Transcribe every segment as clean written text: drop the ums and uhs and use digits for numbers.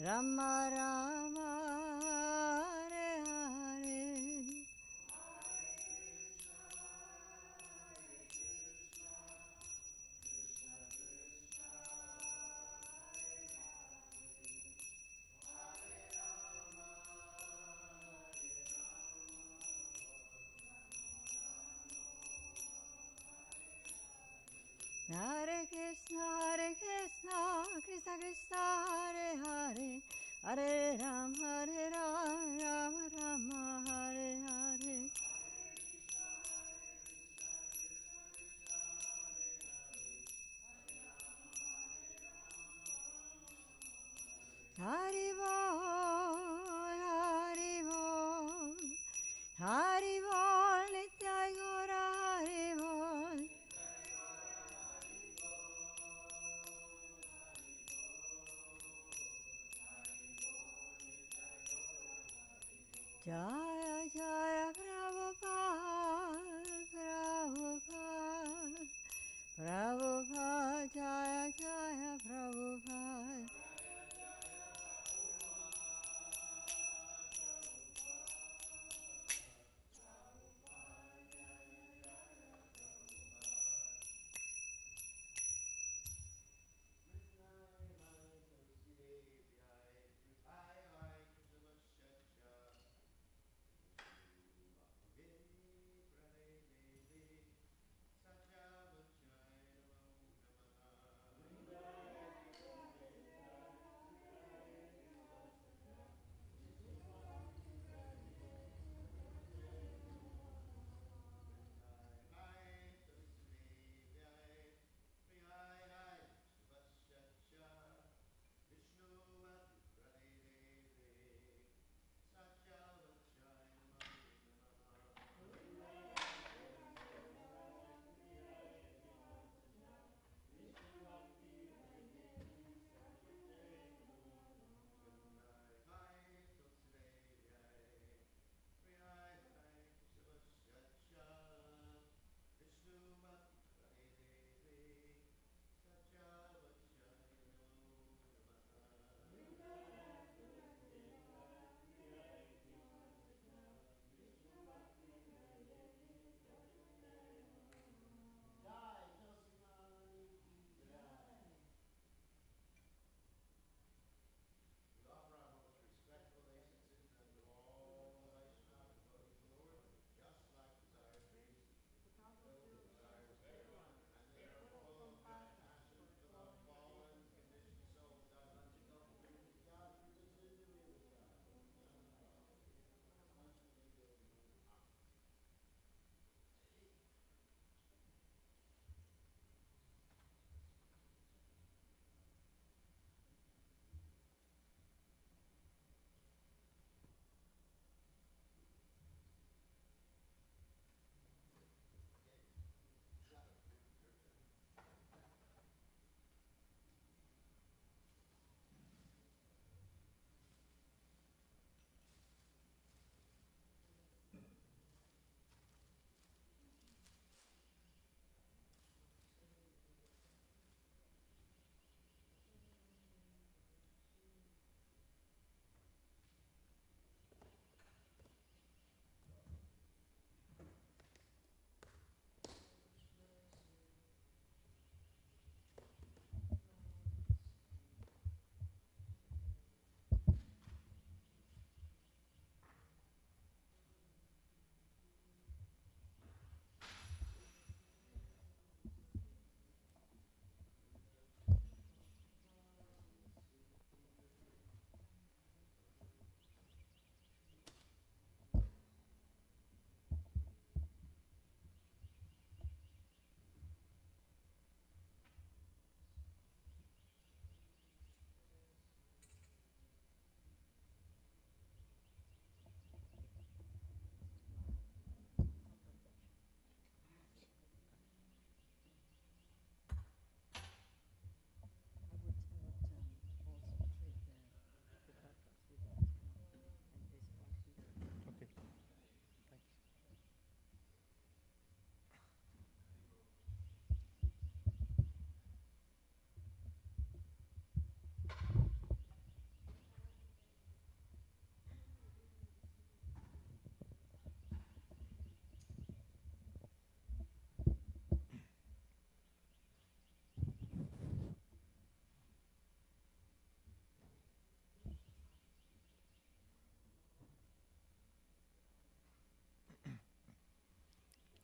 Rama Rama Hare Hare Hare Krishna, Krishna Krishna, Hare Hare, Hare Ram, Rama Rama, Hare Hare. Hari Bol, Hari Bol, Hari Bol, Nityai Gaura Hari Bol. Jaya Jaya Prabhupada, Prabhupada, Prabhupada, Jaya Jaya Prabhupada.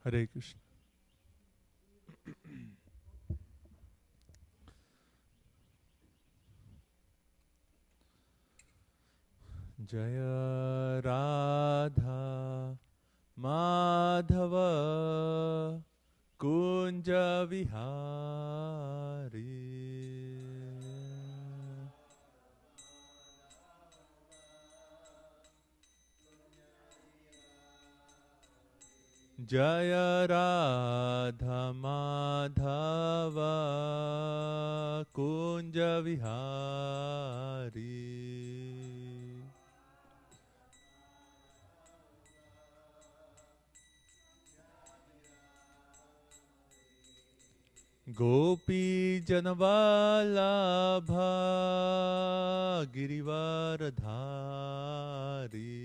Hare Krishna. Jaya Radha Madhava Kunja Vihari. Jaya Radha Madhava Kunja Vihari. Gopi Janavallabha Girivaradhari.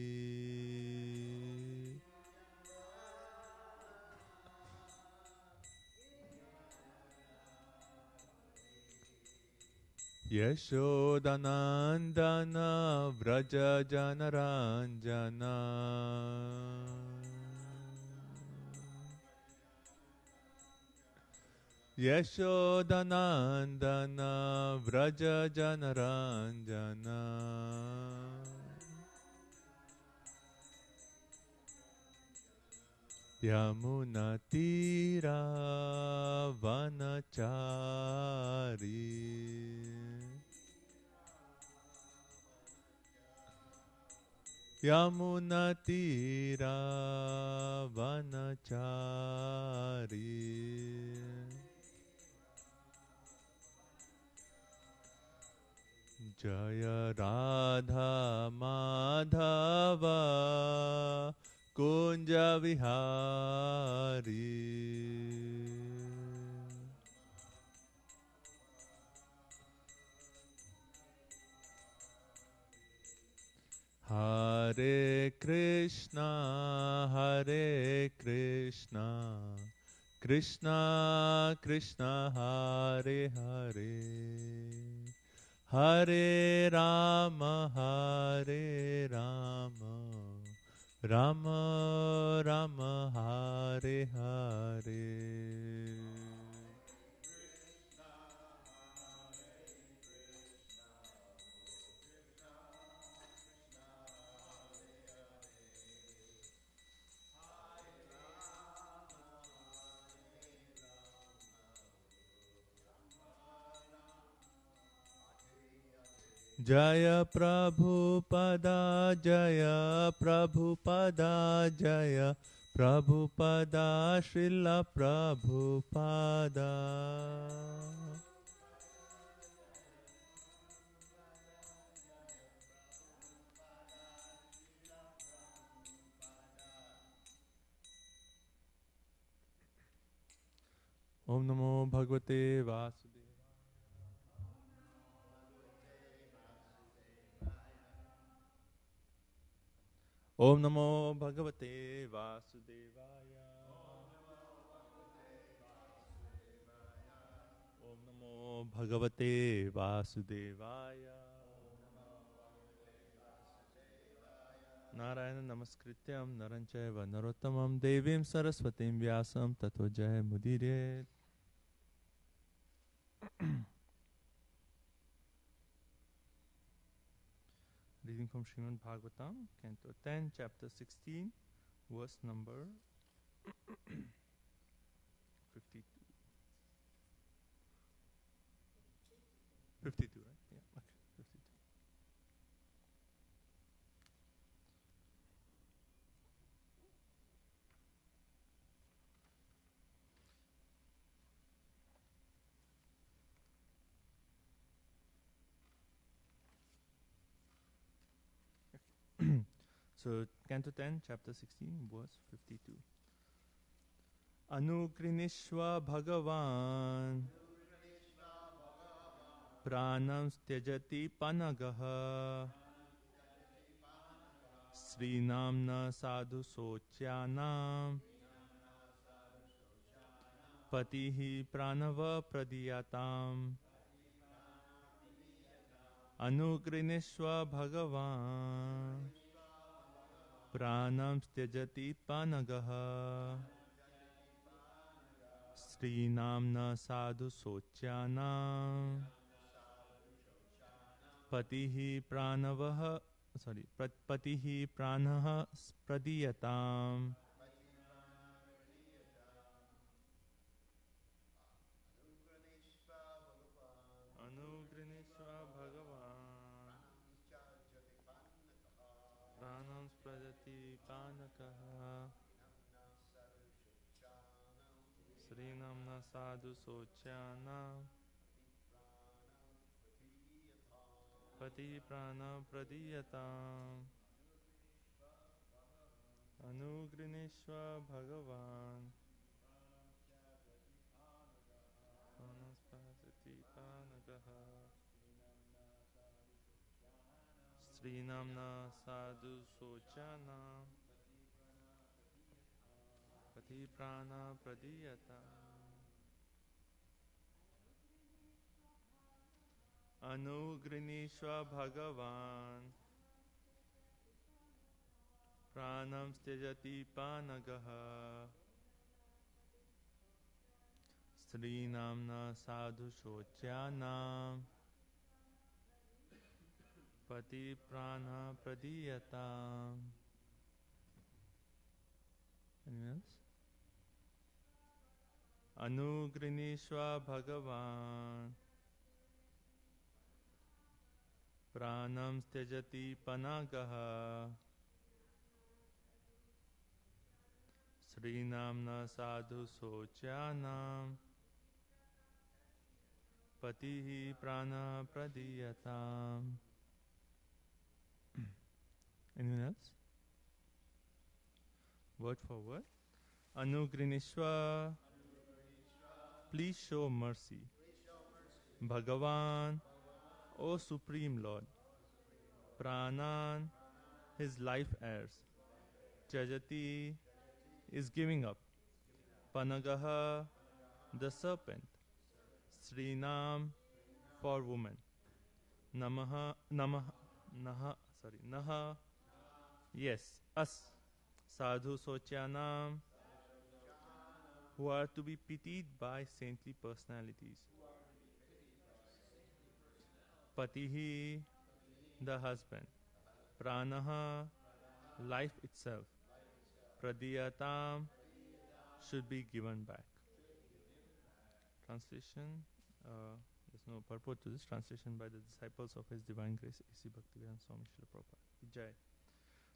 Yashodanandana Vraja Janaranjana. Yashodanandana Vraja Janaranjana. Yamunatira Vanachari. Yamunatira Vanachari. Jaya Radha Madhava Kunja Vihari. Hare Krishna, Hare Krishna, Krishna Krishna, Hare Hare, Hare Rama, Hare Rama, Rama Rama, Hare Hare. Jaya Prabhupada, Jaya Prabhupada, Jaya Prabhupada, Srila Prabhupada. Om Namo Bhagavate Vasudevaya. Om Namo Bhagavate Vasudevaya. Om Namo Bhagavate Vasudevaya. Narayana Namaskrityam Naranchayva Narottamam Devim Saraswatim Vyasam Tato Jaya Mudire. Reading from Srimad Bhagavatam, Canto 10, Chapter 16, verse number 52. 52, right? Yeah, okay, 52. So, Canto 10, Chapter 16, verse 52. Anugrinishva Bhagavan Pranam Tyajati Panagaha Srinamna Sadhu Sochyanam Patihi Pranava Pradiyatam Anugrinishva Bhagavan Pranam Tyajati Panagaha स्त्रीनाम्ना साधु सोच्यानां पतिः प्राणवः पतिः प्राणः प्रदीयताम् अनुगृणीष्व भगवान् प्राणं प्रदति पानकः श्रीनाम्ना साधु सोच्यानां पतिः प्राणः प्रदीयताम् अनुगृणीष्व भगवान् वनस्पति पानकः श्रीनाम्ना साधु सोचानां पति प्राणः प्रदीयताम् अनुगृणीष्व भगवान् प्राणं त्यजति पानगः स्त्रीनाम्ना साधु शोच्यानां पति प्राणः प्रदीयताम्. Anyone else? अनुगृणीष्व भगवान् प्राणं त्यजति पनागः श्रीनाम्ना साधु शोच्यानां पतिः प्राणः प्रदीयताम्. Anyone else? Word for word. Anugrinishwa, please show mercy. Bhagavan, O Supreme Lord. Pranan, his life heirs. Tyajati is giving up. Panagaha, the serpent. Srinam, for woman. Naha, yes, us. Sadhu Sochyanam, who are to be pitied by saintly personalities. Patihi, the husband. Pranaha, life itself. Pradiyatam, should be given back. Translation, there's no purport to this. Translation by the disciples of His Divine Grace, A.C. Bhaktivedanta Swami Srila Prabhupada. Jai.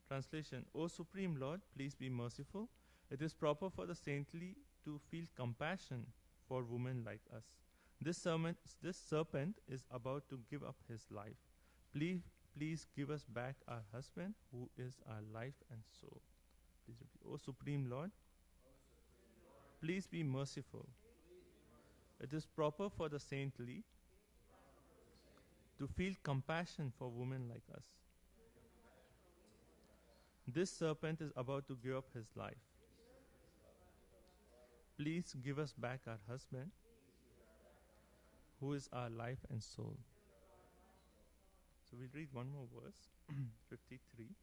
Translation, O Supreme Lord, please be merciful. It is proper for the saintly to feel compassion for women like us. This serpent is about to give up his life. Please give us back our husband, who is our life and soul. Please repeat. O Supreme Lord, please be merciful. It is proper for the saintly to feel compassion for women like us. This serpent is about to give up his life. Please give us back our husband, who is our life and soul. So we'll read one more verse, 53.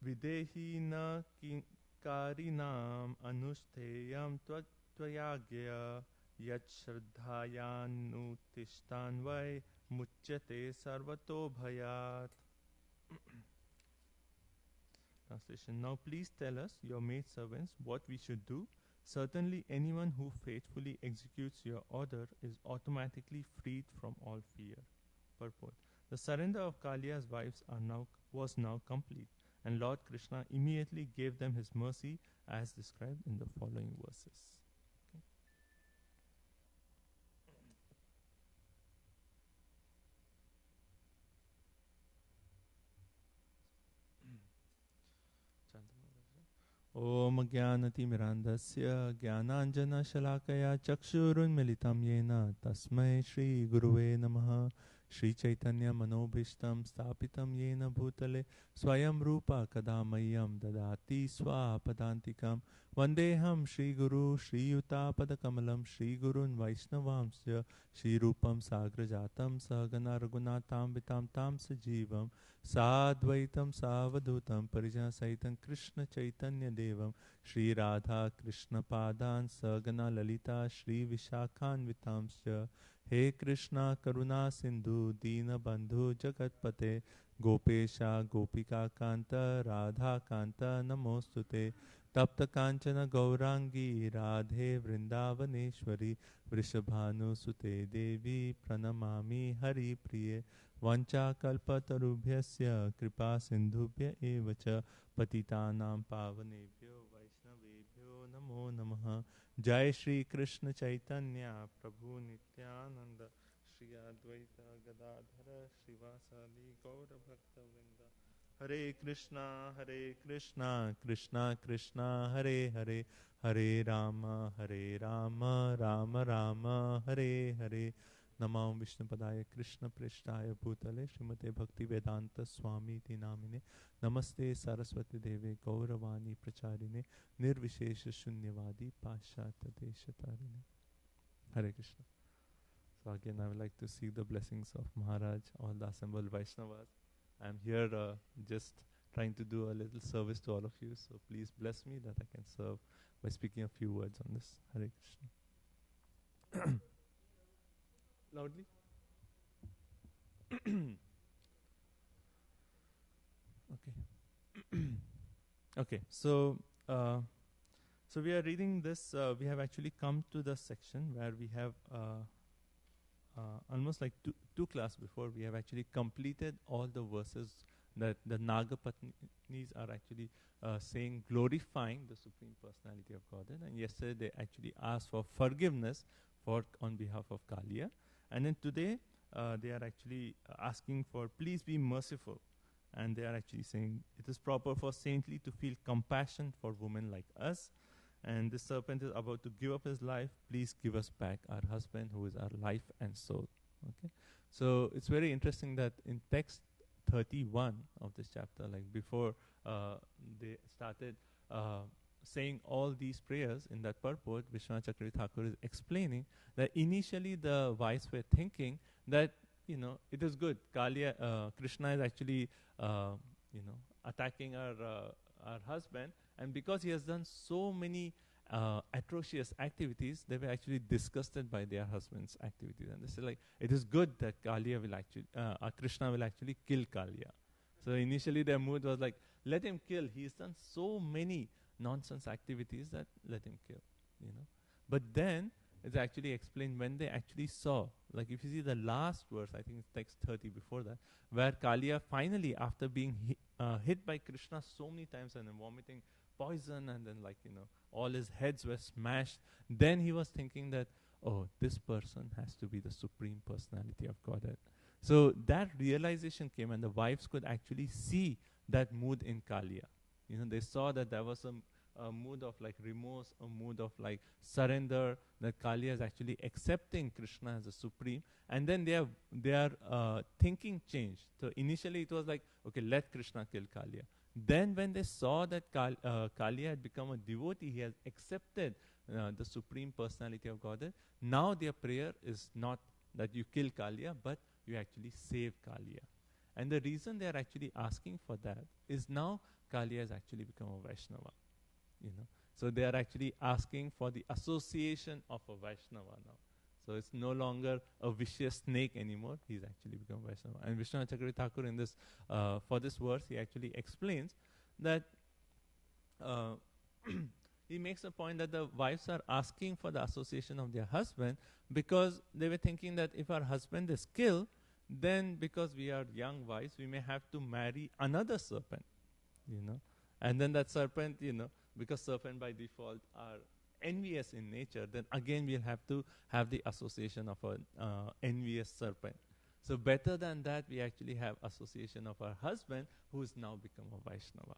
Videhi na karinam anustheyam tvayagya yat shraddhayanutishtan vai muchyate sarvato bhayat. Translation. Now please tell us, your maidservants, what we should do. Certainly anyone who faithfully executes your order is automatically freed from all fear. Purport. The surrender of Kaliya's wives was now complete, and Lord Krishna immediately gave them his mercy as described in the following verses. Om Jnanatimirandasya Jnananjana Shalakaya Chakshurunmilitam Yena Tasmai Shri Guruve Namaha Shri Chaitanya Manobhishtam Stapitam Yena Bhutale Swayam Rupa Kadamayam Dadati Swapadantikam Vandeham Shri Guru Shri Yuta Padakamalam Shri Gurun Vaishnavamsya Shri Rupam Sagrajatam Sahagana Raghunatam Vitam Tam Sajivam Sadvaitam Savadutam Parijana Saitam Krishna Chaitanya Devam Shri Radha Krishna Padan Sagana Lalita Shri Vishakhan Vitamsya He Krishna Karuna Sindhu Dina Bandhu Jagatpate Gopesha Gopika Kanta Radha Kanta Namostute Tapta Kanchana Gaurangi Radhe Vrindavaneshwari Vrishabhanu Sute Devi Pranamami Hari Priye Vancha Kalpatarubhyasya Kripa Sindhubhya Evacha Patitanam Pavanebhyo Vaishnavebhyo Namo Namaha Jai Shri Krishna Chaitanya Prabhu Nityananda Shri Advaita Gadadhara Srivasadi Gaura Bhakta Vrinda Hare Krishna Krishna Krishna Hare Hare Hare Rama Rama Rama Hare Hare Namam Vishnupadaya Krishna Prishtaya Bhutale Srimate Bhakti Vedanta Swami Ti Namine Namaste Saraswati Deve Gauravani Pracharine Nirvishesha Shunyavadi Pashata Deshatarine. Hare Krishna. So again I would like to seek the blessings of Maharaj, all the assembled Vaishnavas. I am here just trying to do a little service to all of you, so please bless me that I can serve by speaking a few words on this. Hare Krishna. Loudly. Okay. Okay. So we are reading this. We have actually come to the section where we have almost like two class before. We have actually completed all the verses that the Nagapatnis are actually saying, glorifying the Supreme Personality of Godhead. And yesterday they actually asked for forgiveness on behalf of Kaliya. And then today they are actually asking for, please be merciful. And they are actually saying, it is proper for saintly to feel compassion for women like us. And this serpent is about to give up his life. Please give us back our husband who is our life and soul. Okay. So it's very interesting that in text 31 of this chapter, like before they started saying all these prayers in that purport, Vishwanath Chakravarti Thakur is explaining that initially the wives were thinking that, it is good. Kaliya, Krishna is actually, attacking our husband. And because he has done so many atrocious activities, they were actually disgusted by their husband's activities. And they said, like, it is good that Kaliya will actually, Krishna will actually kill Kaliya. So initially their mood was like, let him kill. He's done so many nonsense activities that let him kill, But then it's actually explained when they actually saw, like if you see the last verse, I think it's text 30 before that, where Kaliya finally, after being hit by Krishna so many times and then vomiting poison and then all his heads were smashed, then he was thinking that, oh, this person has to be the Supreme Personality of Godhead. So that realization came and the wives could actually see that mood in Kaliya. They saw that there was a mood of like remorse, a mood of like surrender, that Kaliya is actually accepting Krishna as a supreme, and then their thinking changed. So initially it was like, okay, let Krishna kill Kaliya. Then when they saw that Kaliya had become a devotee, he has accepted the Supreme Personality of Godhead. Now their prayer is not that you kill Kaliya, but you actually save Kaliya. And the reason they are actually asking for that is now Kaliya has actually become a Vaishnava. So they are actually asking for the association of a Vaishnava now. So it's no longer a vicious snake anymore. He's actually become Vaishnava. And Vishwanath Chakravarti Thakur in this, for this verse, he actually explains that he makes a point that the wives are asking for the association of their husband because they were thinking that if our husband is killed, then because we are young wives, we may have to marry another serpent, And then that serpent, because serpent by default are envious in nature, then again we'll have to have the association of an envious serpent. So better than that, we actually have association of our husband who has now become a Vaishnava.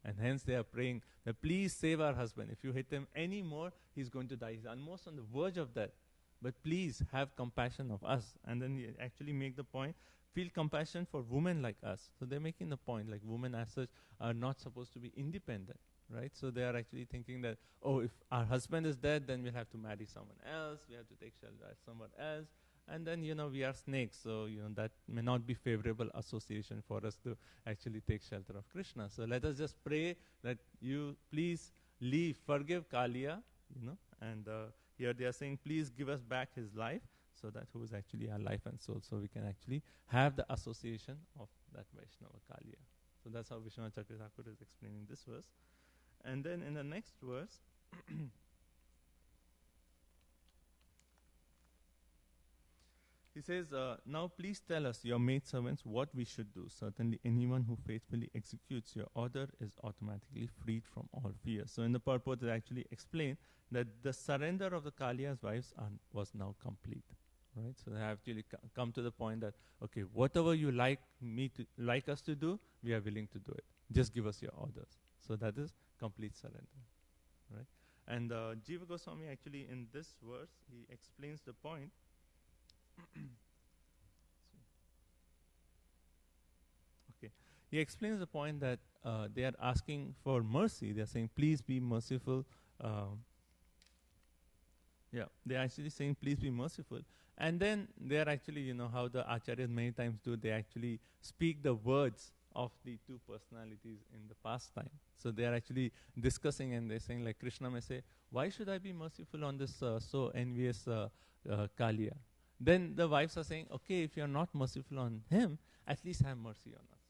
And hence they are praying that please save our husband. If you hit him anymore, he's going to die. He's almost on the verge of death. but please have compassion of us. And then he actually make the point, feel compassion for women like us. So they're making the point, like women as such are not supposed to be independent, right? So they are actually thinking that, oh, if our husband is dead, then we'll have to marry someone else, we have to take shelter at someone else. And then, we are snakes, so, that may not be favorable association for us to actually take shelter of Krishna. So let us just pray that you please forgive Kaliya, and here they are saying, please give us back his life, so that who is actually our life and soul, so we can actually have the association of that Vaishnava Kaliya. So that's how Vishwanath Chakravarti Thakur is explaining this verse. And then in the next verse, he says, now please tell us, your maidservants, what we should do. Certainly anyone who faithfully executes your order is automatically freed from all fear. So in the purport, it actually explained that the surrender of the Kaliya's wives was now complete. Right? So they have actually come to the point that, okay, whatever you like us to do, we are willing to do it. Just give us your orders. So that is complete surrender. Right? And Jiva Goswami actually in this verse, he explains the point. Okay, he explains the point that they are asking for mercy. They are saying, please be merciful. They are actually saying, please be merciful. And then they are actually, how the acharyas many times do, they actually speak the words of the two personalities in the past time. So they are actually discussing, and they're saying, like Krishna may say, why should I be merciful on this so envious Kaliya? Then the wives are saying, okay, if you are not merciful on him, at least have mercy on us.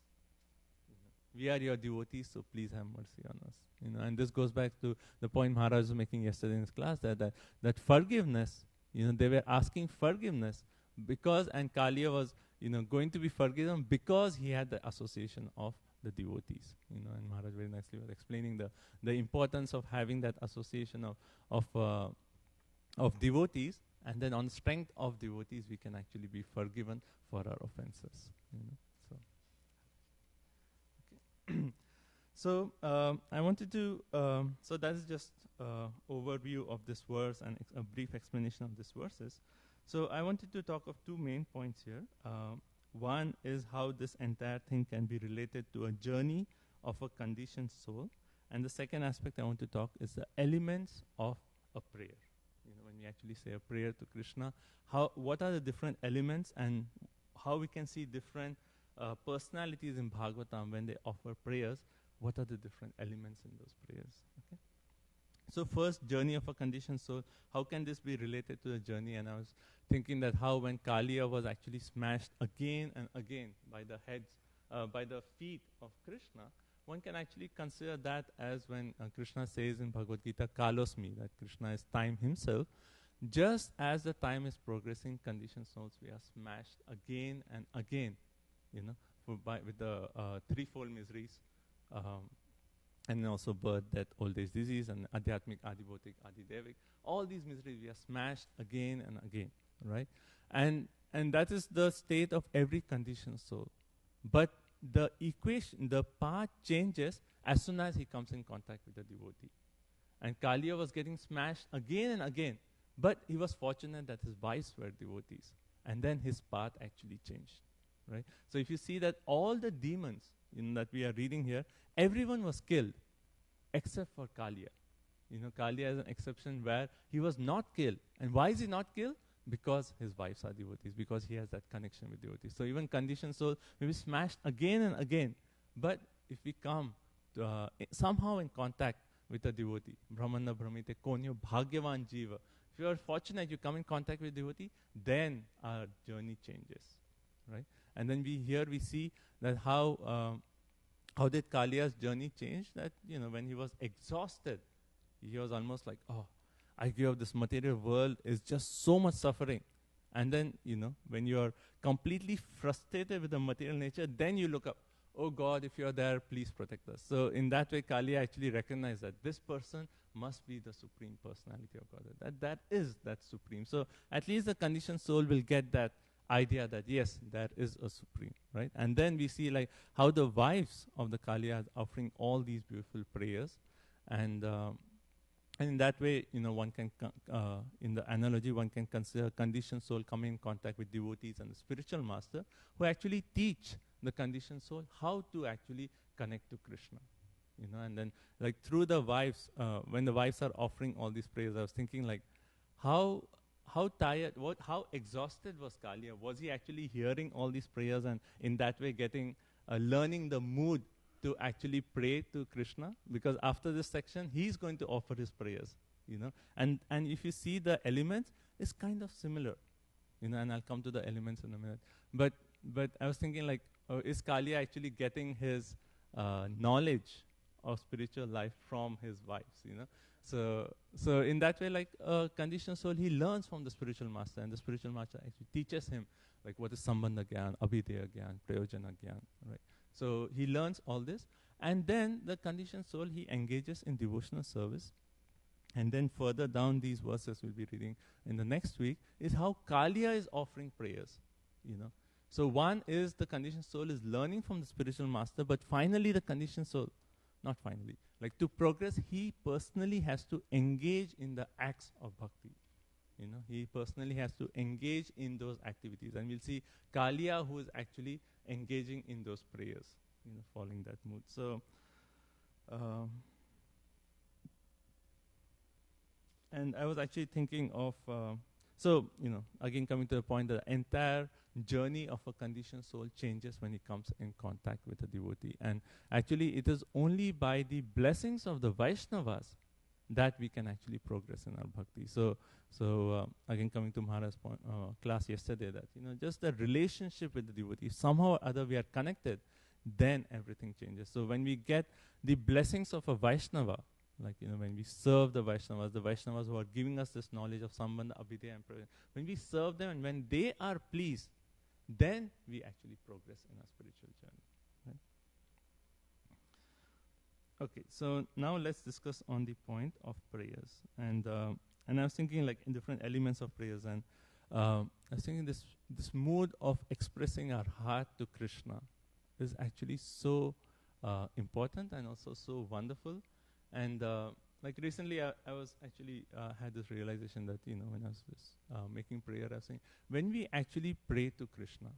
We are your devotees, so please have mercy on us. And this goes back to the point Maharaj was making yesterday in his class, that forgiveness, they were asking forgiveness because, and Kaliya was, going to be forgiven because he had the association of the devotees. And Maharaj very nicely was explaining the importance of having that association of devotees. And then on the strength of devotees, we can actually be forgiven for our offenses. So I wanted to, so that is just overview of this verse and a brief explanation of these verses. So I wanted to talk of two main points here. One is how this entire thing can be related to a journey of a conditioned soul. And the second aspect I want to talk is the elements of a prayer. When we actually say a prayer to Krishna, what are the different elements and how we can see different personalities in Bhagavatam when they offer prayers, what are the different elements in those prayers. Okay. So first, journey of a conditioned soul, how can this be related to the journey? And I was thinking that how when Kaliya was actually smashed again and again by the feet of Krishna, one can actually consider that as when Krishna says in Bhagavad Gita, Kalosmi, that Krishna is time himself. Just as the time is progressing, conditioned souls, we are smashed again and again, with the threefold miseries, and also birth, death, old age, disease, and adhyatmic, adibhotik, adidevik. All these miseries, we are smashed again and again, right? And that is the state of every conditioned soul. But the equation, the path changes as soon as he comes in contact with the devotee. And Kaliya was getting smashed again and again, but he was fortunate that his wives were devotees. And then his path actually changed, right? So if you see that all the demons that we are reading here, everyone was killed except for Kaliya. Kaliya is an exception where he was not killed. And why is he not killed? Because his wives are devotees, because he has that connection with devotees. So even conditioned soul may be smashed again and again. But if we come to, somehow in contact with a devotee, Brahmana Brahmite Konyo Bhagyavan Jiva, if you are fortunate, you come in contact with devotee, then our journey changes, right? And then we see that how did Kaliya's journey change? That, when he was exhausted, he was almost like, oh, I give up, this material world is just so much suffering. And then, when you are completely frustrated with the material nature, then you look up, oh God, if you are there, please protect us. So in that way, Kaliya actually recognized that this person must be the supreme personality of God. That is that supreme. So at least the conditioned soul will get that idea that yes, there is a supreme, right? And then we see like how the wives of the Kaliya are offering all these beautiful prayers, and And in that way, one can, in the analogy, one can consider conditioned soul coming in contact with devotees and the spiritual master who actually teach the conditioned soul how to actually connect to Krishna. And then like through the wives, when the wives are offering all these prayers, I was thinking like, how tired, how exhausted was Kalia? Was he actually hearing all these prayers and in that way getting, learning the mood to actually pray to Krishna? Because after this section, he's going to offer his prayers, And if you see the elements, it's kind of similar, and I'll come to the elements in a minute. But I was thinking like, is Kalia actually getting his knowledge of spiritual life from his wives, So in that way, like a conditioned soul, he learns from the spiritual master, and the spiritual master actually teaches him like what is Sambandha Gyan, Abhidheya Gyan, Prayojana Gyan, right? So he learns all this, and then the conditioned soul, he engages in devotional service. And then further down these verses we'll be reading in the next week is how Kalia is offering prayers, So one is the conditioned soul is learning from the spiritual master, but finally the conditioned soul, not finally, like to progress, he personally has to engage in the acts of bhakti. He personally has to engage in those activities. And we'll see Kalia who is actually engaging in those prayers, following that mood. So, and I was actually thinking of, again coming to the point, that the entire journey of a conditioned soul changes when he comes in contact with a devotee. And actually it is only by the blessings of the Vaishnavas that we can actually progress in our bhakti. So again coming to Maharaj's point, class yesterday, that just the relationship with the devotee, somehow or other we are connected, then everything changes. So when we get the blessings of a Vaishnava, like when we serve the Vaishnavas who are giving us this knowledge of Sambandha, Abhidheya and Prayojana, when we serve them and when they are pleased, then we actually progress in our spiritual journey. Right? Okay, so now let's discuss on the point of prayers. And I was thinking like in different elements of prayers, and I was thinking this mood of expressing our heart to Krishna is actually so important and also so wonderful. And like recently I was actually had this realization that, when I was making prayer, I was saying, when we actually pray to Krishna,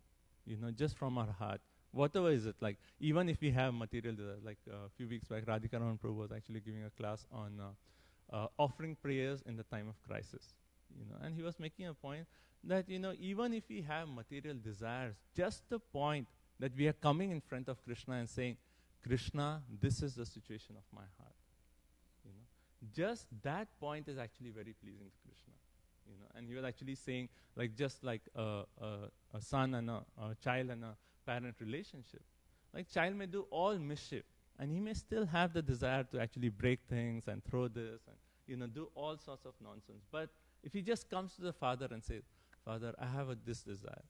just from our heart, whatever is it, like even if we have material, like a few weeks back, Radhika Raman Prabhu was actually giving a class on offering prayers in the time of crisis, and he was making a point that, even if we have material desires, just the point that we are coming in front of Krishna and saying, Krishna, this is the situation of my heart. Just that point is actually very pleasing to Krishna. And he was actually saying, like just like a son and a child and a parent relationship. Like child may do all mischief, and he may still have the desire to actually break things and throw this and do all sorts of nonsense. But if he just comes to the father and says, Father, I have this desire,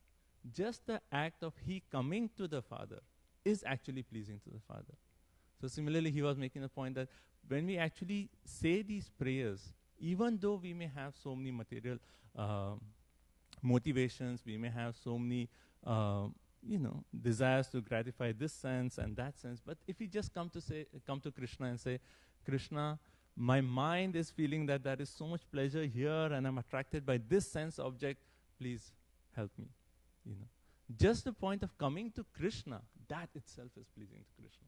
just the act of he coming to the father is actually pleasing to the father. So similarly, he was making the point that when we actually say these prayers, even though we may have so many material motivations, we may have so many desires to gratify this sense and that sense, but if we just come to Krishna and say, Krishna, my mind is feeling that there is so much pleasure here and I'm attracted by this sense object, please help me. Just the point of coming to Krishna, that itself is pleasing to Krishna.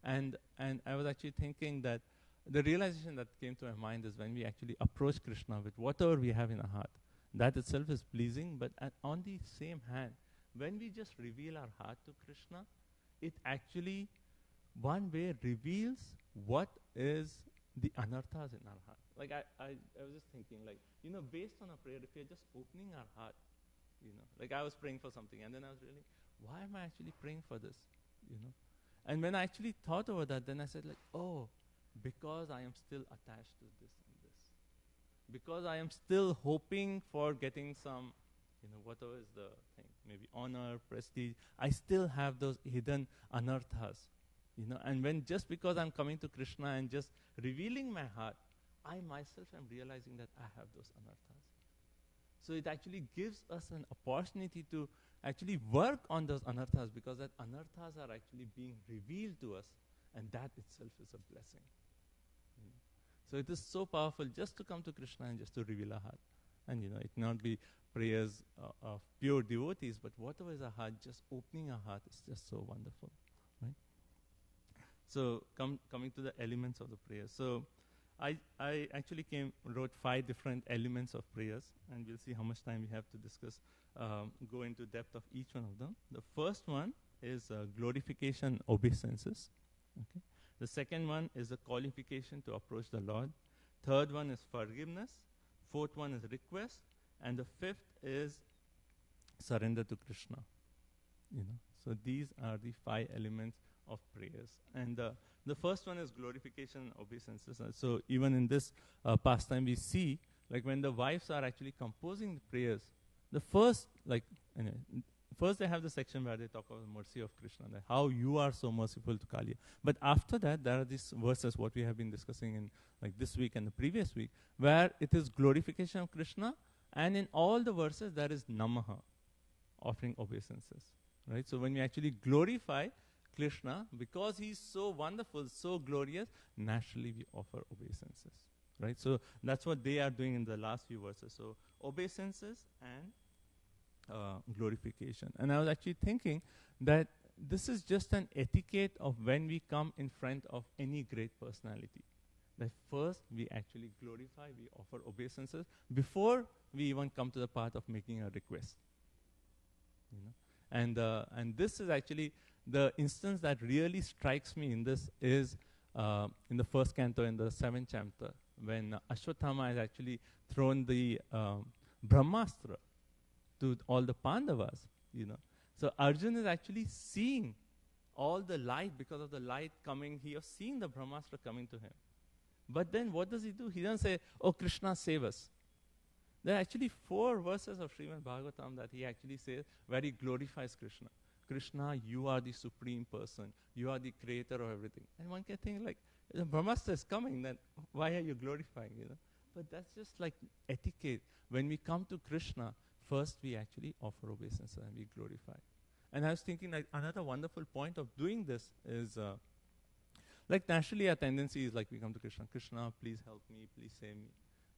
And I was actually thinking that the realization that came to my mind is when we actually approach Krishna with whatever we have in our heart, that itself is pleasing. But on the same hand, when we just reveal our heart to Krishna, it actually one way reveals what is the anarthas in our heart. Like I was just thinking, like, based on a prayer, if you're just opening our heart, like I was praying for something and then I was really, why am I actually praying for this? And when I actually thought over that, then I said like, oh, because I am still attached to this and this. Because I am still hoping for getting some, whatever is the thing, maybe honor, prestige, I still have those hidden anarthas, and just because I'm coming to Krishna and just revealing my heart, I myself am realizing that I have those anarthas. So it actually gives us an opportunity to actually work on those anarthas, because that anarthas are actually being revealed to us, and that itself is a blessing. So it is so powerful just to come to Krishna and just to reveal our heart. And it not be prayers of pure devotees, but whatever is our heart, just opening our heart is just so wonderful, right? So coming to the elements of the prayer. So I actually wrote 5 different elements of prayers, and we'll see how much time we have to discuss, go into depth of each one of them. The first one is glorification, obeisances. Okay. The second one is the qualification to approach the Lord. Third one is forgiveness. Fourth one is request. And the fifth is surrender to Krishna. So these are the 5 elements of prayers. And the first one is glorification and obeisances. So even in this pastime, we see, like when the wives are actually composing the prayers, the first, first they have the section where they talk about the mercy of Krishna, that how you are so merciful to Kaliya. But after that, there are these verses, what we have been discussing in like this week and the previous week, where it is glorification of Krishna, and in all the verses there is namaha, offering obeisances. Right? So when we actually glorify Krishna, because he's so wonderful, so glorious, naturally we offer obeisances. Right? So that's what they are doing in the last few verses. So obeisances and glorification. And I was actually thinking that this is just an etiquette of when we come in front of any great personality. That first we actually glorify, we offer obeisances before we even come to the part of making a request. And this is actually the instance that really strikes me in this is in the first canto, in the 7th chapter, when Ashwatthama has actually thrown the Brahmastra to all the Pandavas, So Arjuna is actually seeing all the light, because of the light coming, he was seeing the Brahmastra coming to him. But then what does he do? He doesn't say, oh, Krishna, save us. There are actually 4 verses of Srimad Bhagavatam that he actually says where he glorifies Krishna. Krishna, you are the supreme person. You are the creator of everything. And one can think like, the Brahmastra is coming, then why are you glorifying, But that's just like etiquette. When we come to Krishna, first we actually offer obeisance and we glorify. And I was thinking like another wonderful point of doing this is, like naturally our tendency is like we come to Krishna, Krishna, please help me, please save me.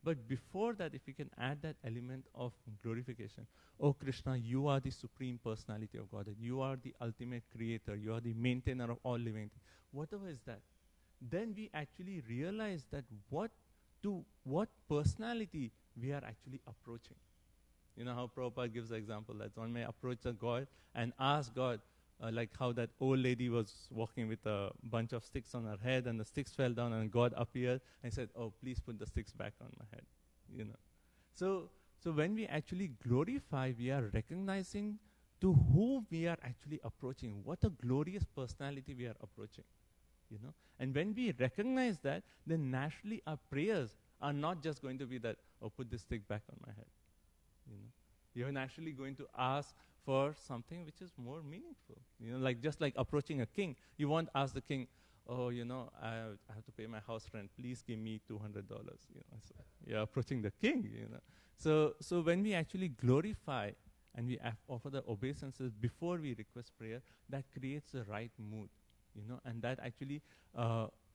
But before that, if we can add that element of glorification, oh Krishna, you are the supreme personality of God, you are the ultimate creator, you are the maintainer of all living things, whatever is that, then we actually realize that what personality we are actually approaching. You know how Prabhupada gives the example that one may approach a God and ask God, like how that old lady was walking with a bunch of sticks on her head and the sticks fell down and God appeared and said, oh, please put the sticks back on my head. So when we actually glorify, we are recognizing to whom we are actually approaching, what a glorious personality we are approaching. And when we recognize that, then naturally our prayers are not just going to be that, oh, put this stick back on my head. You're naturally going to ask for something which is more meaningful. Like just like approaching a king. You won't ask the king, oh, I have to pay my house rent. Please give me $200. So you're approaching the king. So when we actually glorify and we offer the obeisances before we request prayer, that creates the right mood. And that actually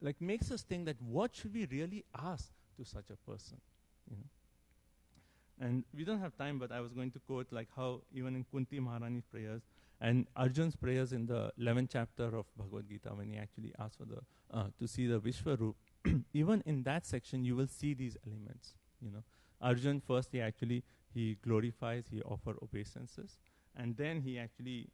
like makes us think that what should we really ask to such a person. And we don't have time, but I was going to quote like how even in Kunti Maharani's prayers and Arjun's prayers in the 11th chapter of Bhagavad Gita, when he actually asked for to see the Vishwaroop, even in that section you will see these elements. Arjun first he glorifies, he offers obeisances, and then he actually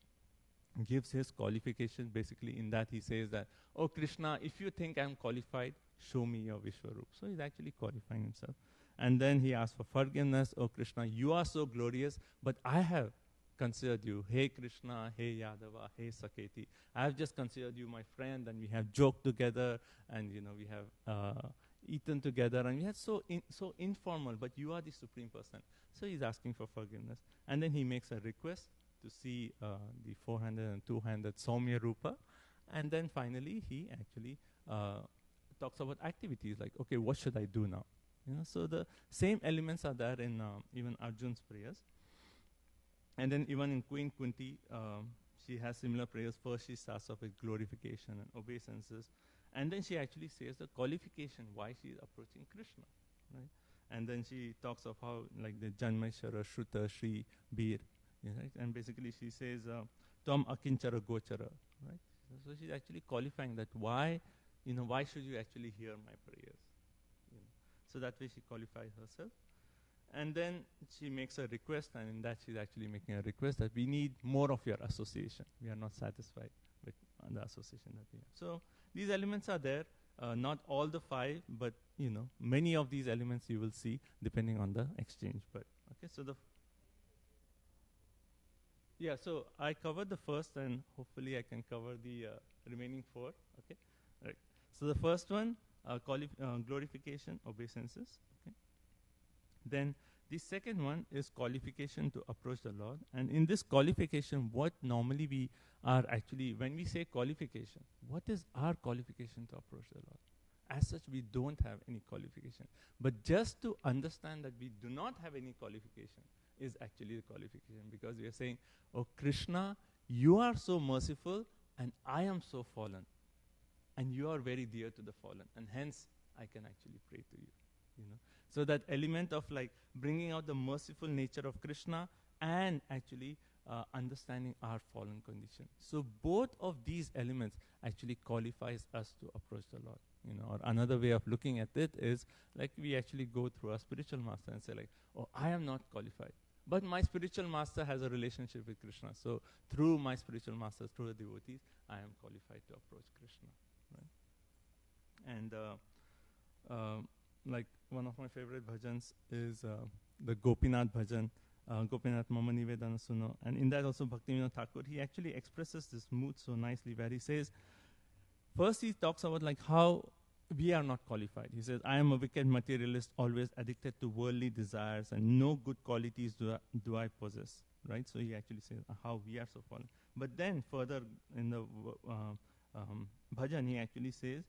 gives his qualification. Basically in that he says that, oh Krishna, if you think I'm qualified, show me your Vishwaroop. So he's actually qualifying himself. And then he asks for forgiveness. Oh Krishna, you are so glorious, but I have considered you. Hey Krishna, hey Yadava, hey Saketi. I have just considered you my friend, and we have joked together, and we have eaten together, and we had so informal, but you are the supreme person. So he's asking for forgiveness. And then he makes a request to see the 400 and 200 Saumya Rupa. And then finally he actually talks about activities like, okay, what should I do now? So the same elements are there in even Arjun's prayers. And then even in Queen Kunti, she has similar prayers. First she starts off with glorification and obeisances. And then she actually says the qualification why she is approaching Krishna, right? And then she talks of how like the Janmeshwara, Shruta, Shri, Bir, right? And basically she says, Tom Akinchara Gochara, right? So she's actually qualifying that why, why should you actually hear my prayers? So that way she qualifies herself. And then she makes a request, and in that she's actually making a request that we need more of your association. We are not satisfied with the association that we have. So these elements are there, not all the 5, but many of these elements you will see depending on the exchange. But okay, so so I covered the first, and hopefully I can cover the remaining 4. Okay, right. So the first one, glorification, obeisances. Okay. Then the second one is qualification to approach the Lord. And in this qualification, what normally we are actually, when we say qualification, what is our qualification to approach the Lord? As such, we don't have any qualification. But just to understand that we do not have any qualification is actually the qualification, because we are saying, oh Krishna, you are so merciful and I am so fallen. And you are very dear to the fallen. And hence, I can actually pray to you. So that element of like bringing out the merciful nature of Krishna and actually understanding our fallen condition. So both of these elements actually qualifies us to approach the Lord. Or another way of looking at it is like we actually go through our spiritual master and say like, oh, I am not qualified. But my spiritual master has a relationship with Krishna. So through my spiritual master, through the devotees, I am qualified to approach Krishna. Right? And like one of my favorite bhajans is the Gopinath bhajan, Gopinath Mama Nivedana Suno. And in that also Bhaktivinoda Thakur, he actually expresses this mood so nicely, where he says, first he talks about like how we are not qualified. He says, I am a wicked materialist, always addicted to worldly desires, and no good qualities do I possess. Right? So he actually says how we are so fallen. But then further in the bhajan, he actually says,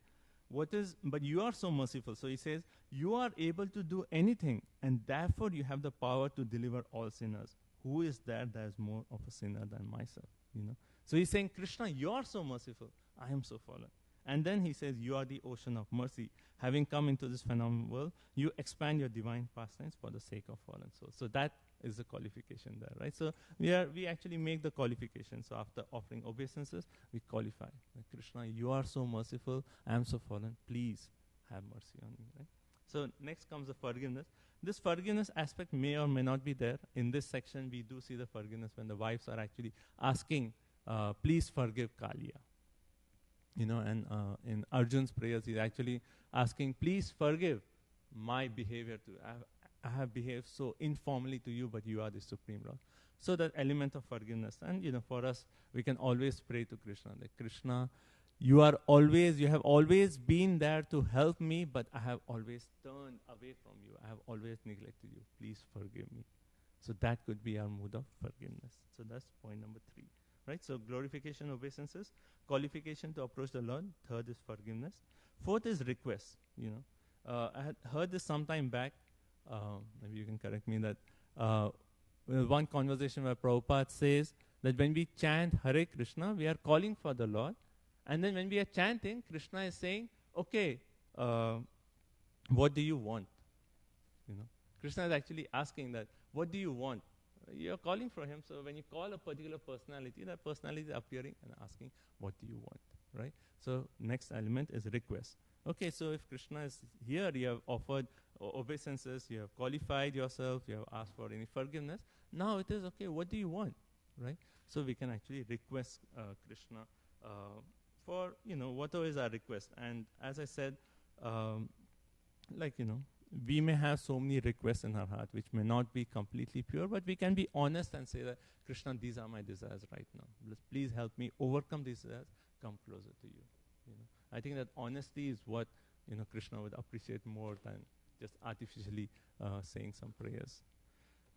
but you are so merciful. So he says, you are able to do anything, and therefore you have the power to deliver all sinners. Who is that is more of a sinner than myself? So he's saying, Krishna, you are so merciful. I am so fallen. And then he says, you are the ocean of mercy. Having come into this phenomenal world, you expand your divine pastimes for the sake of fallen souls. So that is the qualification there, right? So we actually make the qualification. So after offering obeisances, we qualify. Like, Krishna, you are so merciful. I am so fallen. Please have mercy on me, right? So next comes the forgiveness. This forgiveness aspect may or may not be there. In this section, we do see the forgiveness when the wives are actually asking, please forgive Kalia. And in Arjun's prayers, he's actually asking, please forgive my behavior to I have behaved so informally to you, but you are the Supreme Lord. So that element of forgiveness. And, for us, we can always pray to Krishna. Like, Krishna, you have always been there to help me, but I have always turned away from you. I have always neglected you. Please forgive me. So that could be our mood of forgiveness. So that's point number 3. Right? So glorification, obeisances, qualification to approach the Lord. Third is forgiveness. Fourth is request. I had heard this sometime back. Maybe you can correct me that one conversation where Prabhupada says that when we chant Hare Krishna, we are calling for the Lord. And then when we are chanting, Krishna is saying, okay, what do you want? Krishna is actually asking that, what do you want? You're calling for him, so when you call a particular personality, that personality is appearing and asking, what do you want, right? So next element is request. Okay, so if Krishna is here, you have offered obeisances, you have qualified yourself, you have asked for any forgiveness. Now it is, okay, what do you want, right? So we can actually request Krishna for, whatever is our request. And as I said, we may have so many requests in our heart which may not be completely pure, but we can be honest and say that, Krishna, these are my desires right now. Please help me overcome these desires, come closer to you. I think that honesty is what, Krishna would appreciate more than just artificially saying some prayers.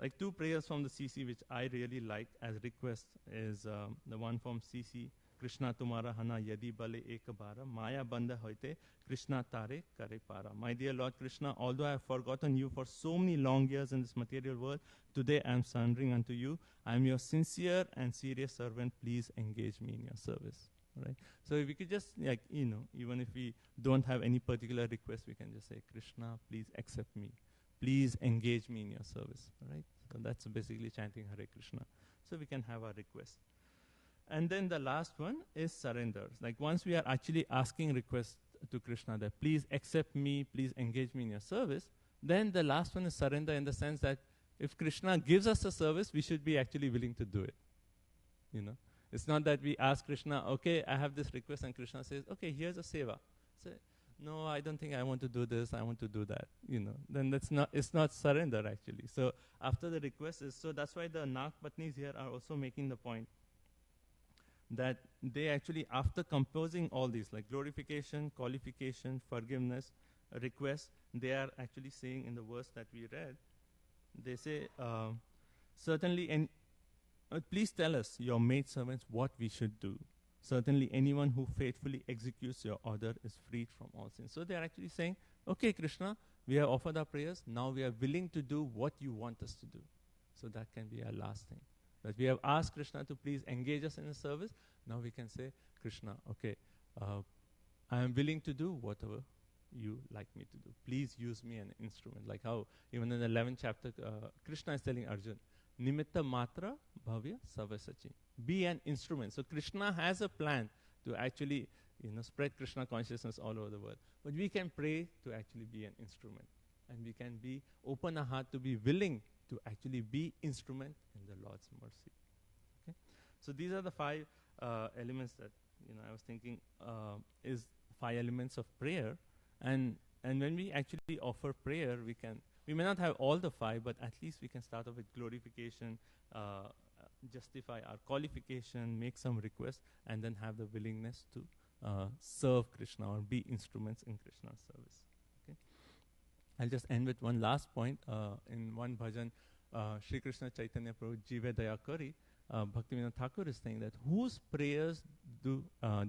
Like 2 prayers from the CC which I really like as requests is the one from CC, Krishna tumara hana yadi bale ek bara, maya banda hoite, Krishna tare kare para. My dear Lord Krishna, although I have forgotten you for so many long years in this material world, today I am surrendering unto you. I am your sincere and serious servant. Please engage me in your service. right? So if we could just, like, even if we don't have any particular request, we can just say, Krishna, please accept me. Please engage me in your service, right? So that's basically chanting Hare Krishna. So we can have our request. And then the last one is surrender. Like once we are actually asking request to Krishna that please accept me, please engage me in your service, then the last one is surrender, in the sense that if Krishna gives us a service, we should be actually willing to do it. It's not that we ask Krishna, okay, I have this request, and Krishna says, okay, here's a seva. Say, no, I don't think I want to do this, I want to do that. Then it's not surrender actually. So after the request is, so that's why the Nag Patnis here are also making the point that they actually, after composing all these, like glorification, qualification, forgiveness, request, they are actually saying in the verse that we read, they say, certainly, and please tell us, your maidservants, what we should do. Certainly anyone who faithfully executes your order is freed from all sins. So they are actually saying, okay, Krishna, we have offered our prayers, now we are willing to do what you want us to do. So that can be our last thing. That we have asked Krishna to please engage us in a service, now we can say, Krishna, okay, I am willing to do whatever you like me to do. Please use me an instrument. Like how even in the 11th chapter, Krishna is telling Arjun, Nimitta matra bhavya savasachi. Be an instrument. So Krishna has a plan to actually, spread Krishna consciousness all over the world. But we can pray to actually be an instrument. And we can be open our heart to be willing to actually be instrument in the Lord's mercy. Okay? So these are the 5 elements that, I was thinking is 5 elements of prayer. And when we actually offer prayer, we may not have all the 5, but at least we can start off with glorification, justify our qualification, make some requests, and then have the willingness to serve Krishna or be instruments in Krishna's service. Okay? I'll just end with one last point. In one bhajan, Sri Krishna Chaitanya Prabhu Jive Daya Kari, Bhaktivinoda Thakur is saying that whose prayers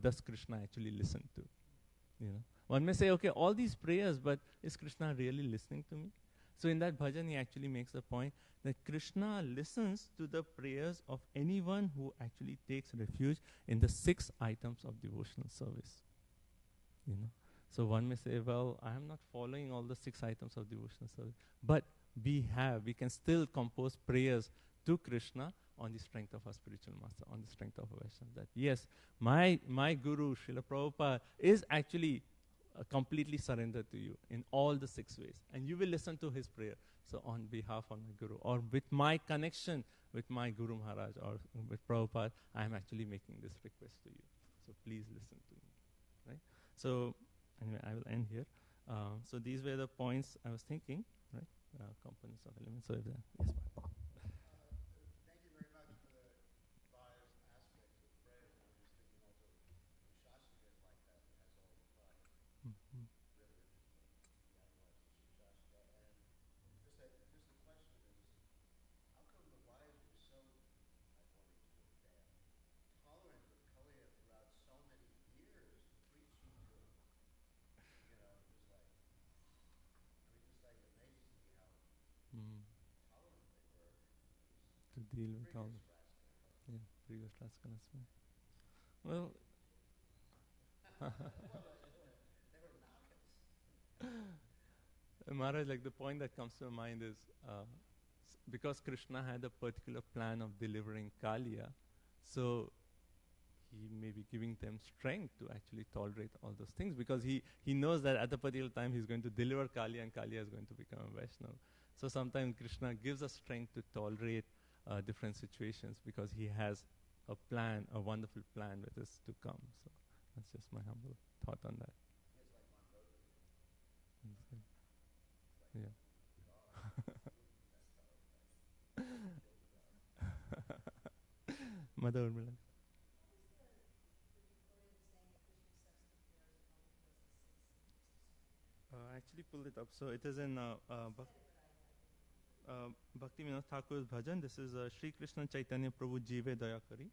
does Krishna actually listen to? One may say, okay, all these prayers, but is Krishna really listening to me? So in that bhajan, he actually makes the point that Krishna listens to the prayers of anyone who actually takes refuge in the 6 items of devotional service. So one may say, well, I am not following all the 6 items of devotional service, but we can still compose prayers to Krishna on the strength of our spiritual master, on the strength of our Vaishnava. That yes, my Guru, Srila Prabhupada, is actually completely surrendered to you in all the 6 ways. And you will listen to his prayer. So on behalf of my Guru, or with my connection with my Guru Maharaj, or with Prabhupada, I am actually making this request to you. So please listen to me. Right? So anyway, I will end here. So these were the points I was thinking, right? Components of elements. So yes, ma'am. Thank you very much for the 5 aspects of prayer. I was thinking also Shastika is like that, it has all the 5. Mm-hmm. Really, the analyzes Shastika. And just a question is, how come the wives were so, I don't want to use the word bad, tolerant of Kaliya throughout so many years, preaching to him? Just like, it amazes me how tolerant they were. To deal with all the previous rascals. Well, Maharaj, like the point that comes to my mind is because Krishna had a particular plan of delivering Kaliya, so he may be giving them strength to actually tolerate all those things, because he knows that at a particular time he's going to deliver Kaliya and Kaliya is going to become a Vaishnava. So sometimes Krishna gives us strength to tolerate different situations because he has a plan, a wonderful plan with us to come. So that's just my humble thought on that. Yeah. Mother Urmila. I actually pulled it up. So it is in Bhakti Vinod Thakur's bhajan. This is Sri Krishna Chaitanya Prabhu Jive Daya Kari.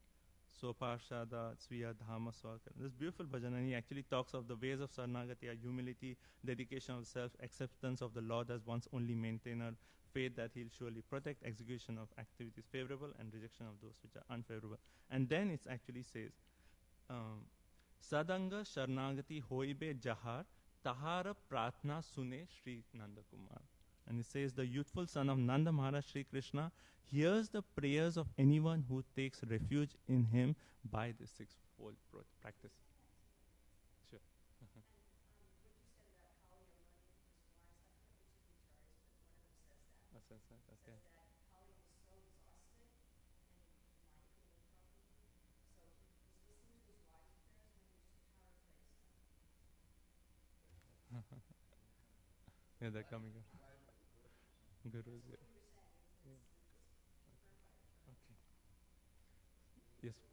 So Parshada Sviya Dhama Swakar. This beautiful bhajan, and he actually talks of the ways of Sarnagati, humility, dedication of self, acceptance of the Lord as one's only maintainer, faith that he'll surely protect, execution of activities favorable, and rejection of those which are unfavorable. And then it actually says, Sadanga Sharnagati Hoibe Jahar Tahara Pratna Sune Sri Nanda Kumar. And it says, the youthful son of Nanda Maharaj Sri Krishna hears the prayers of anyone who takes refuge in him by the sixfold practice. Sure. Okay. Yeah, they're coming up. Gurus. Yeah. Okay. Yes.